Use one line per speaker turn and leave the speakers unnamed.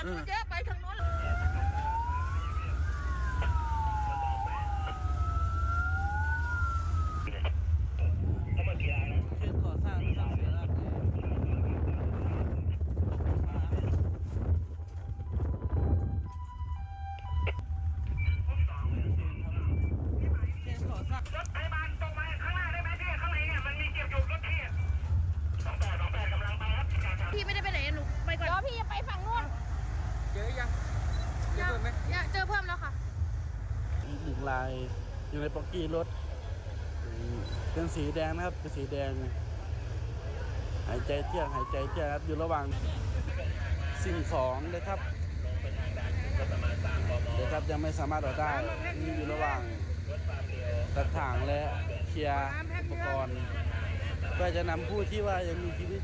คนเยอะไปทางโน้น
เช่นก่อสร้างนะครับเสียหลักเลยเช่นก่อสร้างรถพยาบาลตรงมาข้างหน้าได้ไหมพี่ข้างในเนี่ยมันมีเก็บอยู่รถพี่28กำลังไปครับ
พี่ไม่ได้ไปไหนหนูไปก่อนเดี๋ยวพี่จะไปฝั่งนู้น
เจอยังเจอเพิ่มไหม
เจอเพิ่มแล้วค่ะ
อีกหนึ่งลายอยู่ในป๊อกกี้รถเป็นสีแดงนะครับเป็นสีแดงหายใจเจือกครับอยู่ระหว่างสิ่งของเลยครับยังไม่สามารถออกได้นี่อยู่ระหว่างตัดถ่างและเคลียร์อุปกรณ์เพื่อจะนำผู้ที่ว่ายังมีชีวิต